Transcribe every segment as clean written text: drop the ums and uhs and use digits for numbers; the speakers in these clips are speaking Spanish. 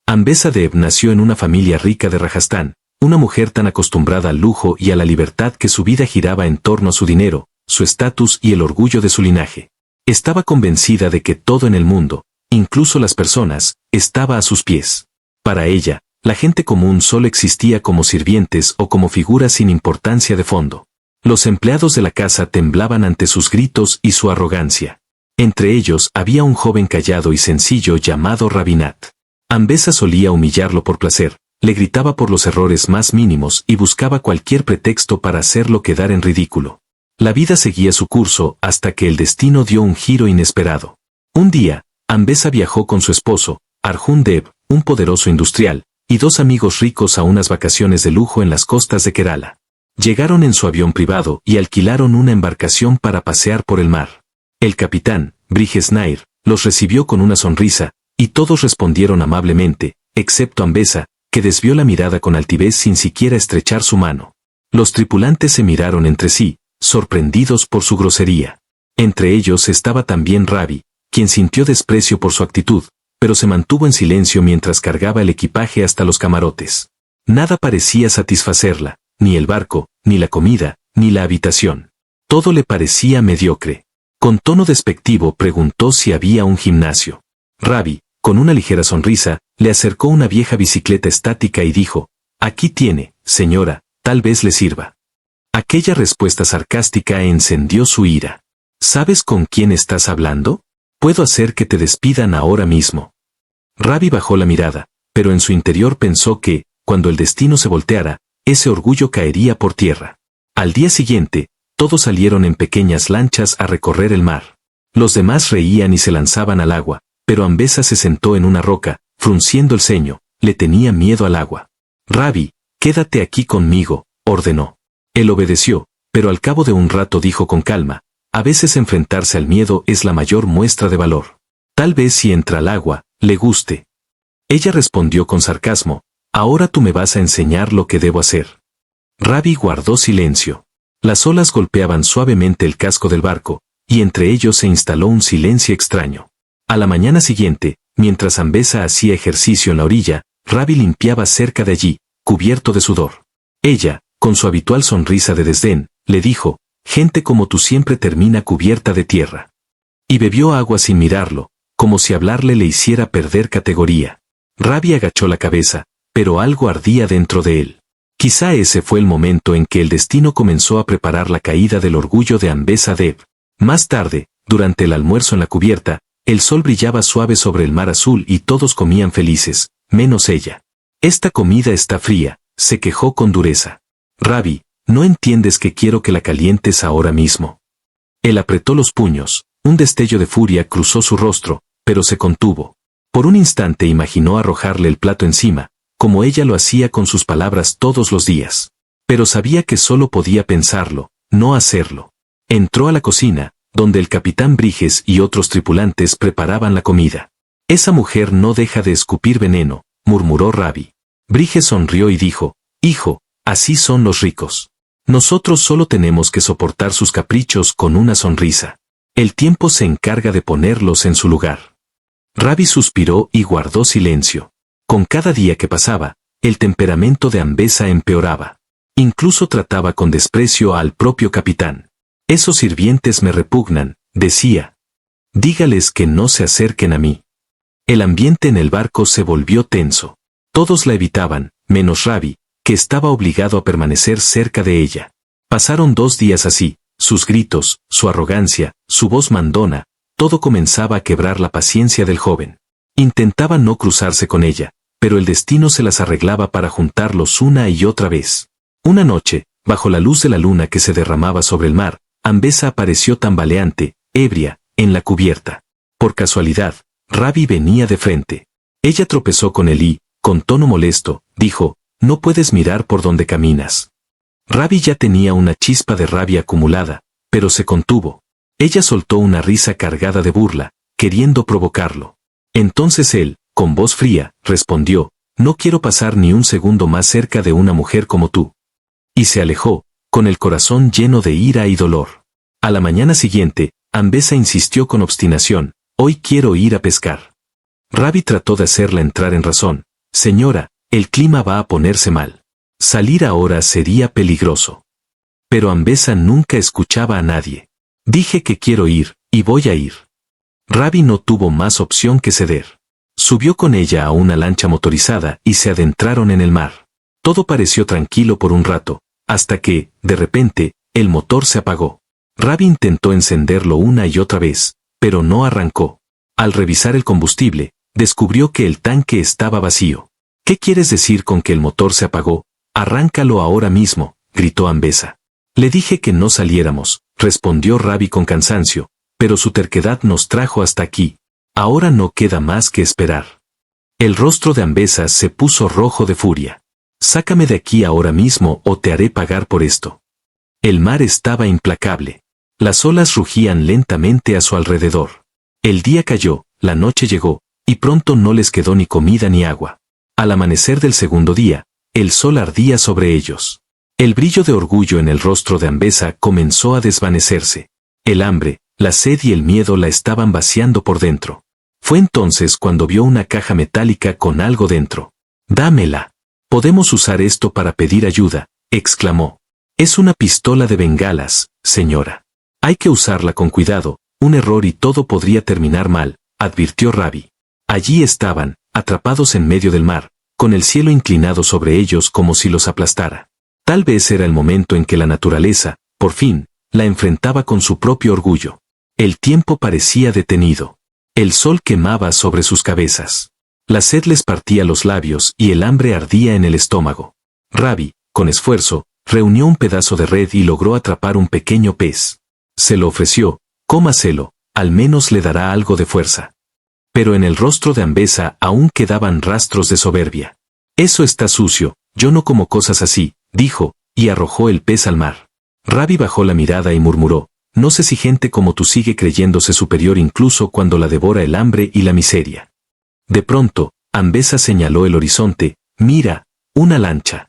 Ambesadeb nació en una familia rica de Rajastán, una mujer tan acostumbrada al lujo y a la libertad que su vida giraba en torno a su dinero, su estatus y el orgullo de su linaje. Estaba convencida de que todo en el mundo, incluso las personas, estaba a sus pies. Para ella, la gente común solo existía como sirvientes o como figuras sin importancia de fondo. Los empleados de la casa temblaban ante sus gritos y su arrogancia. Entre ellos había un joven callado y sencillo llamado Rabinat. Ambesa solía humillarlo por placer, le gritaba por los errores más mínimos y buscaba cualquier pretexto para hacerlo quedar en ridículo. La vida seguía su curso hasta que el destino dio un giro inesperado. Un día, Ambesa viajó con su esposo, Arjun Dev, un poderoso industrial, y dos amigos ricos a unas vacaciones de lujo en las costas de Kerala. Llegaron en su avión privado y alquilaron una embarcación para pasear por el mar. El capitán, Brijes Nair, los recibió con una sonrisa, y todos respondieron amablemente, excepto Ambesa, que desvió la mirada con altivez sin siquiera estrechar su mano. Los tripulantes se miraron entre sí, sorprendidos por su grosería. Entre ellos estaba también Ravi, quien sintió desprecio por su actitud, pero se mantuvo en silencio mientras cargaba el equipaje hasta los camarotes. Nada parecía satisfacerla, ni el barco, ni la comida, ni la habitación. Todo le parecía mediocre. Con tono despectivo preguntó si había un gimnasio. Ravi, con una ligera sonrisa, le acercó una vieja bicicleta estática y dijo, «Aquí tiene, señora, tal vez le sirva». Aquella respuesta sarcástica encendió su ira. «¿Sabes con quién estás hablando? Puedo hacer que te despidan ahora mismo». Ravi bajó la mirada, pero en su interior pensó que, cuando el destino se volteara, ese orgullo caería por tierra. Al día siguiente, todos salieron en pequeñas lanchas a recorrer el mar. Los demás reían y se lanzaban al agua, pero Ambesa se sentó en una roca, frunciendo el ceño, le tenía miedo al agua. «Ravi, quédate aquí conmigo», ordenó. Él obedeció, pero al cabo de un rato dijo con calma, «A veces enfrentarse al miedo es la mayor muestra de valor. Tal vez si entra al agua, le guste». Ella respondió con sarcasmo, «Ahora tú me vas a enseñar lo que debo hacer». Ravi guardó silencio. Las olas golpeaban suavemente el casco del barco, y entre ellos se instaló un silencio extraño. A la mañana siguiente, mientras Ambesa hacía ejercicio en la orilla, Ravi limpiaba cerca de allí, cubierto de sudor. Ella, con su habitual sonrisa de desdén, le dijo, «Gente como tú siempre termina cubierta de tierra». Y bebió agua sin mirarlo, como si hablarle le hiciera perder categoría. Ravi agachó la cabeza, pero algo ardía dentro de él. Quizá ese fue el momento en que el destino comenzó a preparar la caída del orgullo de Ambesadeb. Más tarde, durante el almuerzo en la cubierta, el sol brillaba suave sobre el mar azul y todos comían felices, menos ella. «Esta comida está fría», se quejó con dureza. «Ravi, ¿no entiendes que quiero que la calientes ahora mismo?» Él apretó los puños, un destello de furia cruzó su rostro, pero se contuvo. Por un instante imaginó arrojarle el plato encima, como ella lo hacía con sus palabras todos los días. Pero sabía que solo podía pensarlo, no hacerlo. Entró a la cocina, donde el capitán Brijes y otros tripulantes preparaban la comida. «Esa mujer no deja de escupir veneno», murmuró Ravi. Brijes sonrió y dijo, «Hijo, así son los ricos. Nosotros solo tenemos que soportar sus caprichos con una sonrisa. El tiempo se encarga de ponerlos en su lugar». Ravi suspiró y guardó silencio. Con cada día que pasaba, el temperamento de Ambesa empeoraba. Incluso trataba con desprecio al propio capitán. «Esos sirvientes me repugnan», decía. «Dígales que no se acerquen a mí». El ambiente en el barco se volvió tenso. Todos la evitaban, menos Ravi, que estaba obligado a permanecer cerca de ella. Pasaron 2 días así, sus gritos, su arrogancia, su voz mandona, todo comenzaba a quebrar la paciencia del joven. Intentaba no cruzarse con ella, pero el destino se las arreglaba para juntarlos una y otra vez. Una noche, bajo la luz de la luna que se derramaba sobre el mar, Ambesa apareció tambaleante, ebria, en la cubierta. Por casualidad, Ravi venía de frente. Ella tropezó con él y, con tono molesto, dijo, «No puedes mirar por donde caminas». Ravi ya tenía una chispa de rabia acumulada, pero se contuvo. Ella soltó una risa cargada de burla, queriendo provocarlo. Entonces él, con voz fría, respondió, «No quiero pasar ni un segundo más cerca de una mujer como tú». Y se alejó, con el corazón lleno de ira y dolor. A la mañana siguiente, Ambesa insistió con obstinación, «Hoy quiero ir a pescar». Ravi trató de hacerla entrar en razón, Señora, el clima va a ponerse mal. Salir ahora sería peligroso. Pero Ambesa nunca escuchaba a nadie. Dije que quiero ir, y voy a ir. Rabi no tuvo más opción que ceder. Subió con ella a una lancha motorizada y se adentraron en el mar. Todo pareció tranquilo por un rato, hasta que, de repente, el motor se apagó. Rabi intentó encenderlo una y otra vez, pero no arrancó. Al revisar el combustible, descubrió que el tanque estaba vacío. ¿Qué quieres decir con que el motor se apagó? Arráncalo ahora mismo, gritó Ambesa. Le dije que no saliéramos, respondió Rabi con cansancio, pero su terquedad nos trajo hasta aquí. Ahora no queda más que esperar. El rostro de Ambesa se puso rojo de furia. Sácame de aquí ahora mismo o te haré pagar por esto. El mar estaba implacable. Las olas rugían lentamente a su alrededor. El día cayó, la noche llegó, y pronto no les quedó ni comida ni agua. Al amanecer del segundo día, el sol ardía sobre ellos. El brillo de orgullo en el rostro de Ambesa comenzó a desvanecerse. El hambre, la sed y el miedo la estaban vaciando por dentro. Fue entonces cuando vio una caja metálica con algo dentro. «Dámela. Podemos usar esto para pedir ayuda», exclamó. «Es una pistola de bengalas, señora. Hay que usarla con cuidado, un error y todo podría terminar mal», advirtió Rabi. Allí estaban, atrapados en medio del mar, con el cielo inclinado sobre ellos como si los aplastara. Tal vez era el momento en que la naturaleza, por fin, la enfrentaba con su propio orgullo. El tiempo parecía detenido. El sol quemaba sobre sus cabezas. La sed les partía los labios y el hambre ardía en el estómago. Rabi, con esfuerzo, reunió un pedazo de red y logró atrapar un pequeño pez. Se lo ofreció, cómaselo, al menos le dará algo de fuerza. Pero en el rostro de Ambesa aún quedaban rastros de soberbia. «Eso está sucio, yo no como cosas así», dijo, y arrojó el pez al mar. Rabi bajó la mirada y murmuró: «No sé si gente como tú sigue creyéndose superior incluso cuando la devora el hambre y la miseria». De pronto, Ambesa señaló el horizonte: «Mira, una lancha».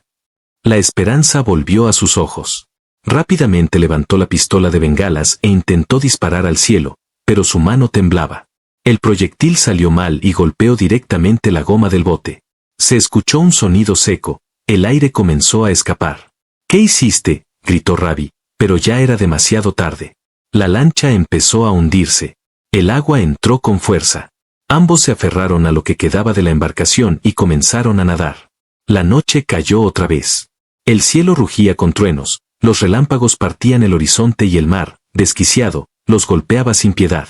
La esperanza volvió a sus ojos. Rápidamente levantó la pistola de bengalas e intentó disparar al cielo, pero su mano temblaba. El proyectil salió mal y golpeó directamente la goma del bote. Se escuchó un sonido seco, el aire comenzó a escapar. «¿Qué hiciste?», gritó Rabi, pero ya era demasiado tarde. La lancha empezó a hundirse. El agua entró con fuerza. Ambos se aferraron a lo que quedaba de la embarcación y comenzaron a nadar. La noche cayó otra vez. El cielo rugía con truenos, los relámpagos partían el horizonte y el mar, desquiciado, los golpeaba sin piedad.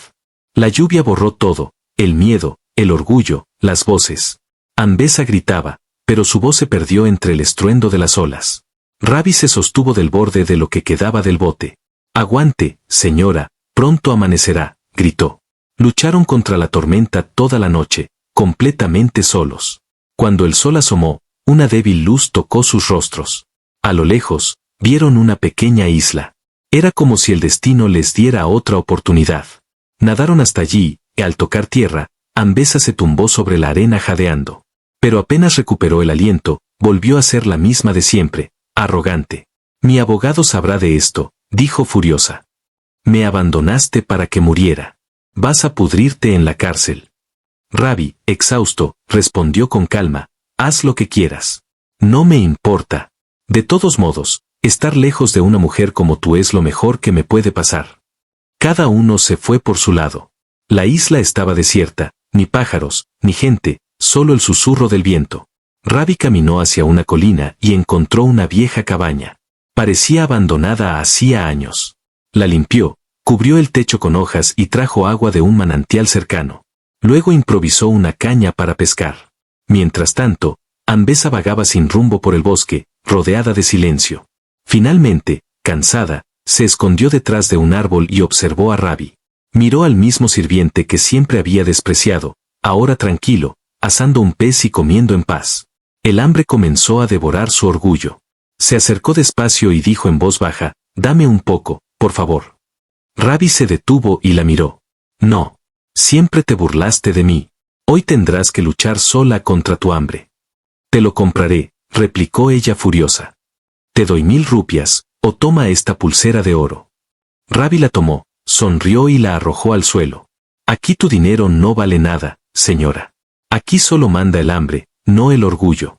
La lluvia borró todo, el miedo, el orgullo, las voces. Ambesa gritaba, pero su voz se perdió entre el estruendo de las olas. Rabi se sostuvo del borde de lo que quedaba del bote. «Aguante, señora, pronto amanecerá», gritó. Lucharon contra la tormenta toda la noche, completamente solos. Cuando el sol asomó, una débil luz tocó sus rostros. A lo lejos, vieron una pequeña isla. Era como si el destino les diera otra oportunidad. Nadaron hasta allí, y al tocar tierra, Ambesa se tumbó sobre la arena jadeando. Pero apenas recuperó el aliento, volvió a ser la misma de siempre, arrogante. «Mi abogado sabrá de esto», dijo furiosa. «Me abandonaste para que muriera. Vas a pudrirte en la cárcel». Rabi, exhausto, respondió con calma: «Haz lo que quieras. No me importa. De todos modos, estar lejos de una mujer como tú es lo mejor que me puede pasar». Cada uno se fue por su lado. La isla estaba desierta, ni pájaros, ni gente, solo el susurro del viento. Rabi caminó hacia una colina y encontró una vieja cabaña. Parecía abandonada hacía años. La limpió, cubrió el techo con hojas y trajo agua de un manantial cercano. Luego improvisó una caña para pescar. Mientras tanto, Ambesa vagaba sin rumbo por el bosque, rodeada de silencio. Finalmente, cansada, se escondió detrás de un árbol y observó a Rabi. Miró al mismo sirviente que siempre había despreciado, ahora tranquilo, asando un pez y comiendo en paz. El hambre comenzó a devorar su orgullo. Se acercó despacio y dijo en voz baja: «Dame un poco, por favor». Rabi se detuvo y la miró. «No. Siempre te burlaste de mí. Hoy tendrás que luchar sola contra tu hambre». «Te lo compraré», replicó ella furiosa. «Te doy 1000 rupias, o toma esta pulsera de oro». Rabi la tomó, sonrió y la arrojó al suelo. «Aquí tu dinero no vale nada, señora. Aquí solo manda el hambre, no el orgullo.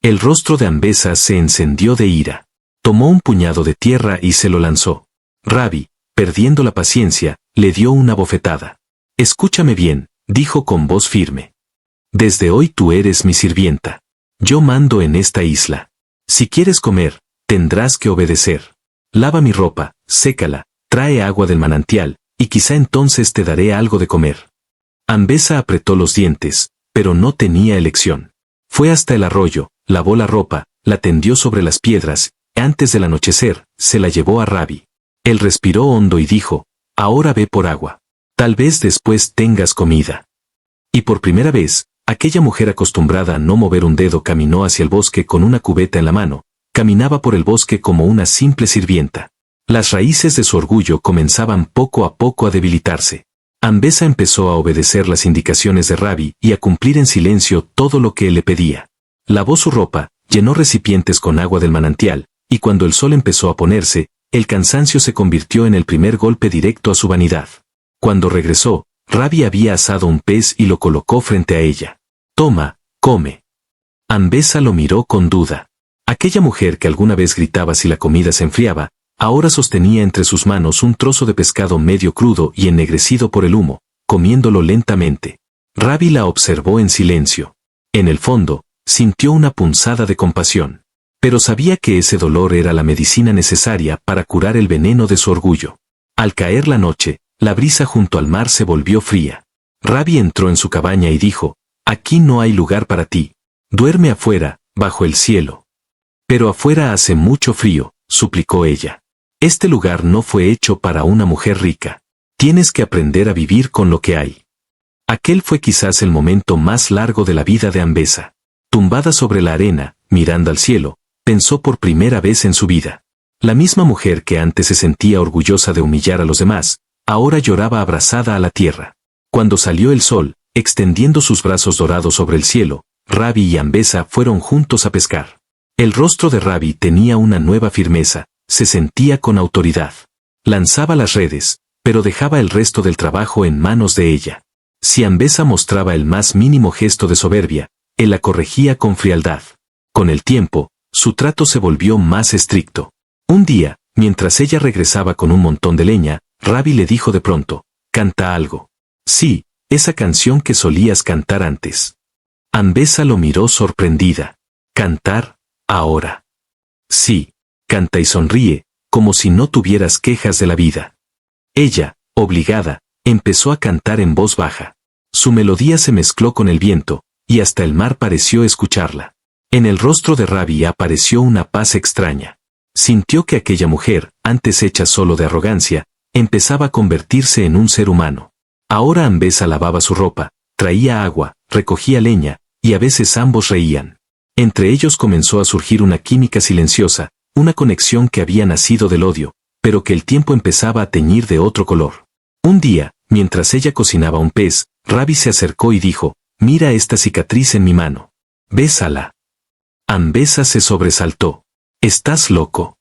El rostro de Ambesa se encendió de ira. Tomó un puñado de tierra y se lo lanzó. Rabi, perdiendo la paciencia, le dio una bofetada. Escúchame bien, dijo con voz firme. Desde hoy tú eres mi sirvienta. Yo mando en esta isla. Si quieres comer, tendrás que obedecer. Lava mi ropa, sécala, trae agua del manantial, y quizá entonces te daré algo de comer. Ambesa apretó los dientes, pero no tenía elección. Fue hasta el arroyo, lavó la ropa, la tendió sobre las piedras, y antes del anochecer, se la llevó a Rabi. Él respiró hondo y dijo, ahora ve por agua. Tal vez después tengas comida. Y por primera vez, aquella mujer acostumbrada a no mover un dedo caminó hacia el bosque con una cubeta en la mano, caminaba por el bosque como una simple sirvienta. Las raíces de su orgullo comenzaban poco a poco a debilitarse. Ambesa empezó a obedecer las indicaciones de Rabi y a cumplir en silencio todo lo que él le pedía. Lavó su ropa, llenó recipientes con agua del manantial, y cuando el sol empezó a ponerse, el cansancio se convirtió en el primer golpe directo a su vanidad. Cuando regresó, Rabi había asado un pez y lo colocó frente a ella. Toma, come. Ambesa lo miró con duda. Aquella mujer que alguna vez gritaba si la comida se enfriaba, ahora sostenía entre sus manos un trozo de pescado medio crudo y ennegrecido por el humo, comiéndolo lentamente. Rabi la observó en silencio. En el fondo, sintió una punzada de compasión. Pero sabía que ese dolor era la medicina necesaria para curar el veneno de su orgullo. Al caer la noche, la brisa junto al mar se volvió fría. Rabi entró en su cabaña y dijo, aquí no hay lugar para ti. Duerme afuera, bajo el cielo. Pero afuera hace mucho frío, suplicó ella. Este lugar no fue hecho para una mujer rica. Tienes que aprender a vivir con lo que hay. Aquel fue quizás el momento más largo de la vida de Ambesa. Tumbada sobre la arena, mirando al cielo, pensó por primera vez en su vida. La misma mujer que antes se sentía orgullosa de humillar a los demás, ahora lloraba abrazada a la tierra. Cuando salió el sol, extendiendo sus brazos dorados sobre el cielo, Rabi y Ambesa fueron juntos a pescar. El rostro de Rabi tenía una nueva firmeza, se sentía con autoridad. Lanzaba las redes, pero dejaba el resto del trabajo en manos de ella. Si Ambesa mostraba el más mínimo gesto de soberbia, él la corregía con frialdad. Con el tiempo, su trato se volvió más estricto. Un día, mientras ella regresaba con un montón de leña, Rabi le dijo de pronto, «Canta algo». «Sí, esa canción que solías cantar antes». Ambesa lo miró sorprendida. «¿Cantar? Ahora?» «Sí, canta y sonríe, como si no tuvieras quejas de la vida». Ella, obligada, empezó a cantar en voz baja. Su melodía se mezcló con el viento, y hasta el mar pareció escucharla. En el rostro de Rabi apareció una paz extraña. Sintió que aquella mujer, antes hecha solo de arrogancia, empezaba a convertirse en un ser humano. Ahora Ambesa lavaba su ropa, traía agua, recogía leña, y a veces ambos reían. Entre ellos comenzó a surgir una química silenciosa, una conexión que había nacido del odio, pero que el tiempo empezaba a teñir de otro color. Un día, mientras ella cocinaba un pez, Rabi se acercó y dijo, «Mira esta cicatriz en mi mano. Bésala». Ambesa se sobresaltó. «¿Estás loco?»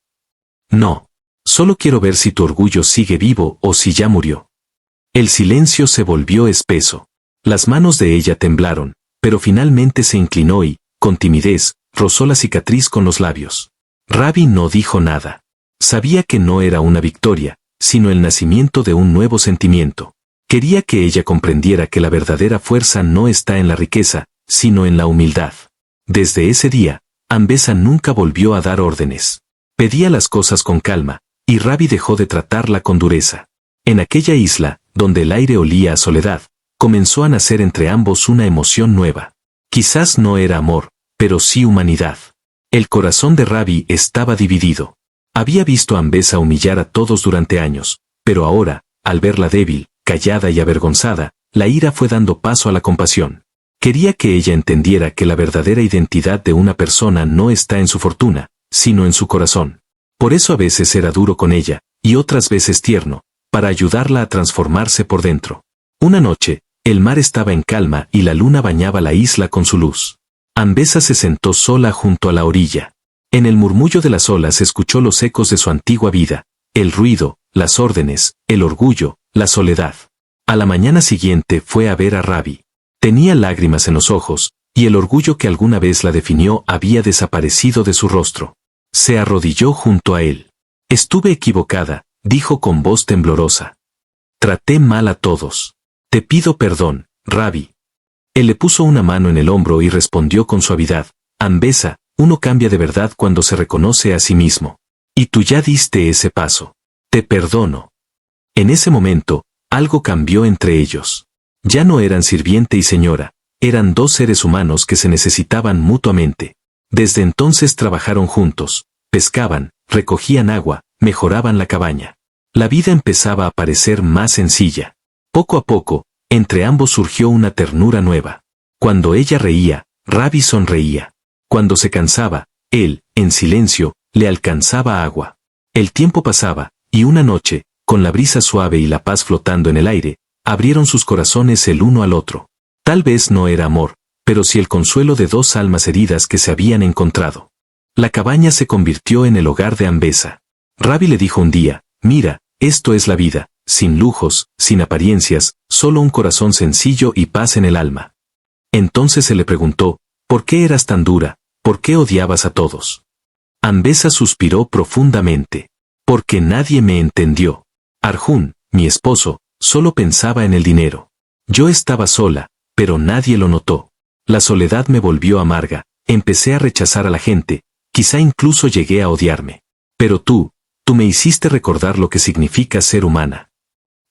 «No. Solo quiero ver si tu orgullo sigue vivo o si ya murió». El silencio se volvió espeso. Las manos de ella temblaron, pero finalmente se inclinó y, con timidez, rozó la cicatriz con los labios. Rabi no dijo nada. Sabía que no era una victoria, sino el nacimiento de un nuevo sentimiento. Quería que ella comprendiera que la verdadera fuerza no está en la riqueza, sino en la humildad. Desde ese día, Ambesa nunca volvió a dar órdenes. Pedía las cosas con calma, y Rabi dejó de tratarla con dureza. En aquella isla, donde el aire olía a soledad, comenzó a nacer entre ambos una emoción nueva. Quizás no era amor, pero sí humanidad. El corazón de Rabi estaba dividido. Había visto a Ambesa humillar a todos durante años, pero ahora, al verla débil, callada y avergonzada, la ira fue dando paso a la compasión. Quería que ella entendiera que la verdadera identidad de una persona no está en su fortuna, sino en su corazón. Por eso a veces era duro con ella, y otras veces tierno, para ayudarla a transformarse por dentro. Una noche, el mar estaba en calma y la luna bañaba la isla con su luz. Ambesa se sentó sola junto a la orilla. En el murmullo de las olas escuchó los ecos de su antigua vida, el ruido, las órdenes, el orgullo, la soledad. A la mañana siguiente fue a ver a Rabi. Tenía lágrimas en los ojos, y el orgullo que alguna vez la definió había desaparecido de su rostro. Se arrodilló junto a él. Estuve equivocada, dijo con voz temblorosa. Traté mal a todos. Te pido perdón, Rabbi. Él le puso una mano en el hombro y respondió con suavidad. Ambesa, uno cambia de verdad cuando se reconoce a sí mismo. Y tú ya diste ese paso. Te perdono. En ese momento, algo cambió entre ellos. Ya no eran sirviente y señora, eran dos seres humanos que se necesitaban mutuamente. Desde entonces trabajaron juntos, pescaban, recogían agua, mejoraban la cabaña. La vida empezaba a parecer más sencilla. Poco a poco, entre ambos surgió una ternura nueva. Cuando ella reía, Rabbi sonreía. Cuando se cansaba, él, en silencio, le alcanzaba agua. El tiempo pasaba, y una noche, con la brisa suave y la paz flotando en el aire, abrieron sus corazones el uno al otro. Tal vez no era amor, pero sí el consuelo de dos almas heridas que se habían encontrado. La cabaña se convirtió en el hogar de Ambesa. Rabbi le dijo un día, mira, esto es la vida, sin lujos, sin apariencias, solo un corazón sencillo y paz en el alma. Entonces se le preguntó, ¿por qué eras tan dura? ¿Por qué odiabas a todos? Ambesa suspiró profundamente. Porque nadie me entendió. Arjun, mi esposo, solo pensaba en el dinero. Yo estaba sola, pero nadie lo notó. La soledad me volvió amarga, empecé a rechazar a la gente, quizá incluso llegué a odiarme. Pero tú me hiciste recordar lo que significa ser humana.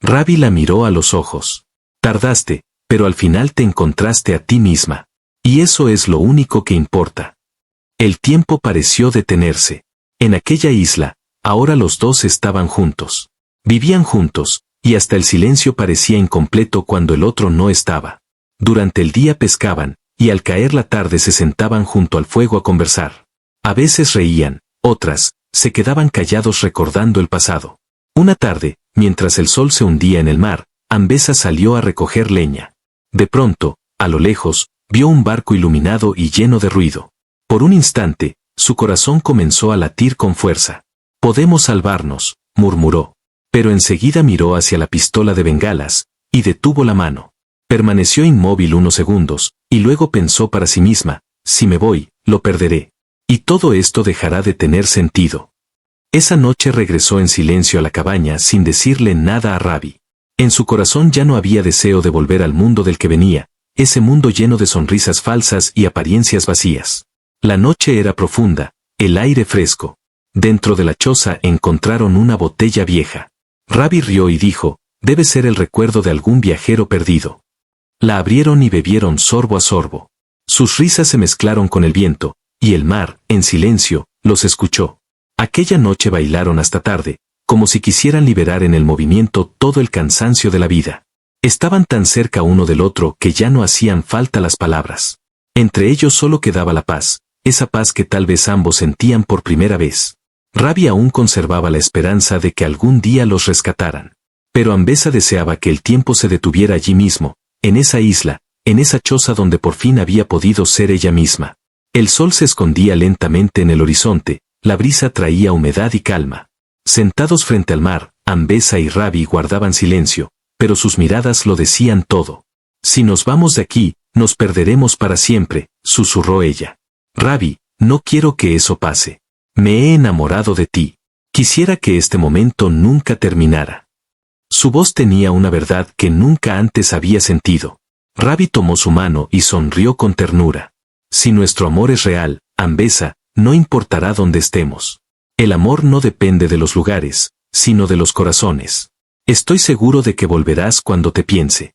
Rabbi la miró a los ojos. Tardaste, pero al final te encontraste a ti misma. Y eso es lo único que importa. El tiempo pareció detenerse. En aquella isla, ahora los dos estaban juntos. Vivían juntos, y hasta el silencio parecía incompleto cuando el otro no estaba. Durante el día pescaban, y al caer la tarde se sentaban junto al fuego a conversar. A veces reían, otras, se quedaban callados recordando el pasado. Una tarde, mientras el sol se hundía en el mar, Ambesa salió a recoger leña. De pronto, a lo lejos, vio un barco iluminado y lleno de ruido. Por un instante, su corazón comenzó a latir con fuerza. Podemos salvarnos, murmuró. Pero enseguida miró hacia la pistola de bengalas, y detuvo la mano. Permaneció inmóvil unos segundos, y luego pensó para sí misma, si me voy, lo perderé. Y todo esto dejará de tener sentido. Esa noche regresó en silencio a la cabaña sin decirle nada a Rabbi. En su corazón ya no había deseo de volver al mundo del que venía, ese mundo lleno de sonrisas falsas y apariencias vacías. La noche era profunda, el aire fresco. Dentro de la choza encontraron una botella vieja. Rabbi rió y dijo, debe ser el recuerdo de algún viajero perdido. La abrieron y bebieron sorbo a sorbo. Sus risas se mezclaron con el viento, y el mar, en silencio, los escuchó. Aquella noche bailaron hasta tarde, como si quisieran liberar en el movimiento todo el cansancio de la vida. Estaban tan cerca uno del otro que ya no hacían falta las palabras. Entre ellos solo quedaba la paz, esa paz que tal vez ambos sentían por primera vez. Rabbi aún conservaba la esperanza de que algún día los rescataran. Pero Ambesa deseaba que el tiempo se detuviera allí mismo, en esa isla, en esa choza donde por fin había podido ser ella misma. El sol se escondía lentamente en el horizonte, la brisa traía humedad y calma. Sentados frente al mar, Ambesa y Rabbi guardaban silencio, pero sus miradas lo decían todo. Si nos vamos de aquí, nos perderemos para siempre, susurró ella. Rabbi, no quiero que eso pase. Me he enamorado de ti. Quisiera que este momento nunca terminara. Su voz tenía una verdad que nunca antes había sentido. Rabbi tomó su mano y sonrió con ternura. Si nuestro amor es real, Ambesa, no importará dónde estemos. El amor no depende de los lugares, sino de los corazones. Estoy seguro de que volverás cuando te piense.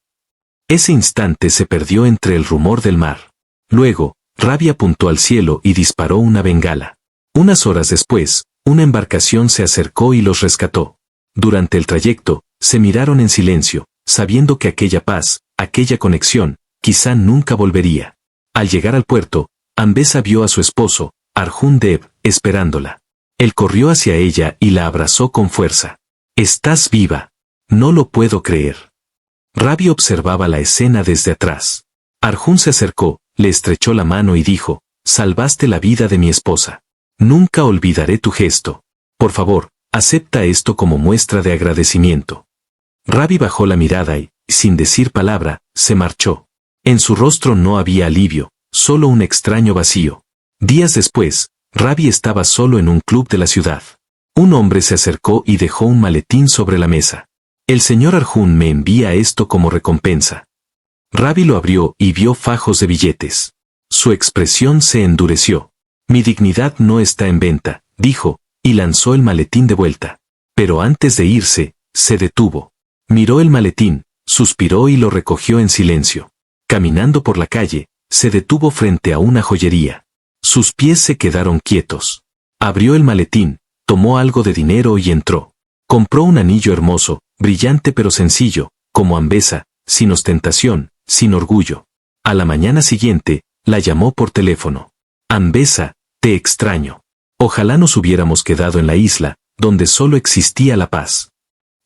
Ese instante se perdió entre el rumor del mar. Luego, Rabbi apuntó al cielo y disparó una bengala. Unas horas después, una embarcación se acercó y los rescató. Durante el trayecto, se miraron en silencio, sabiendo que aquella paz, aquella conexión, quizá nunca volvería. Al llegar al puerto, Ambesa vio a su esposo, Arjun Dev, esperándola. Él corrió hacia ella y la abrazó con fuerza. «Estás viva. No lo puedo creer». Rabbi observaba la escena desde atrás. Arjun se acercó, le estrechó la mano y dijo, «Salvaste la vida de mi esposa. Nunca olvidaré tu gesto. Por favor, acepta esto como muestra de agradecimiento». Rabbi bajó la mirada y, sin decir palabra, se marchó. En su rostro no había alivio, solo un extraño vacío. Días después, Ravi estaba solo en un club de la ciudad. Un hombre se acercó y dejó un maletín sobre la mesa. El señor Arjun me envía esto como recompensa. Ravi lo abrió y vio fajos de billetes. Su expresión se endureció. Mi dignidad no está en venta, dijo, y lanzó el maletín de vuelta. Pero antes de irse, se detuvo. Miró el maletín, suspiró y lo recogió en silencio. Caminando por la calle, se detuvo frente a una joyería. Sus pies se quedaron quietos. Abrió el maletín, tomó algo de dinero y entró. Compró un anillo hermoso, brillante pero sencillo, como Ambesa, sin ostentación, sin orgullo. A la mañana siguiente, la llamó por teléfono. Ambesa, te extraño. Ojalá nos hubiéramos quedado en la isla, donde solo existía la paz.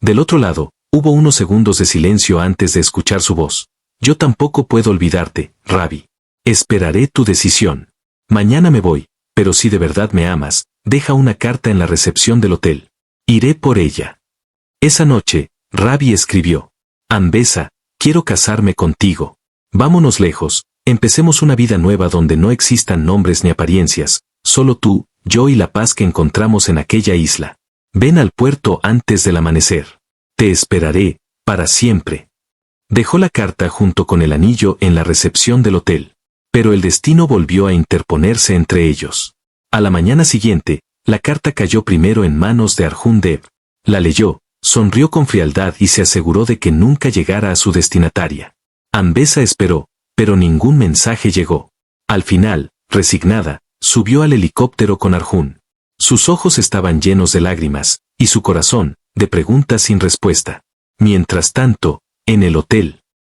Del otro lado, hubo unos segundos de silencio antes de escuchar su voz. Yo tampoco puedo olvidarte, Ravi. Esperaré tu decisión. Mañana me voy, pero si de verdad me amas, deja una carta en la recepción del hotel. Iré por ella. Esa noche, Ravi escribió. Ambesa, quiero casarme contigo. Vámonos lejos, empecemos una vida nueva donde no existan nombres ni apariencias, solo tú, yo y la paz que encontramos en aquella isla. Ven al puerto antes del amanecer. Te esperaré, para siempre. Dejó la carta junto con el anillo en la recepción del hotel. Pero el destino volvió a interponerse entre ellos. A la mañana siguiente, la carta cayó primero en manos de Arjun Dev. La leyó, sonrió con frialdad y se aseguró de que nunca llegara a su destinataria. Ambesa esperó, pero ningún mensaje llegó. Al final, resignada, subió al helicóptero con Arjun. Sus ojos estaban llenos de lágrimas, y su corazón, de preguntas sin respuesta. Mientras tanto, en el hotel,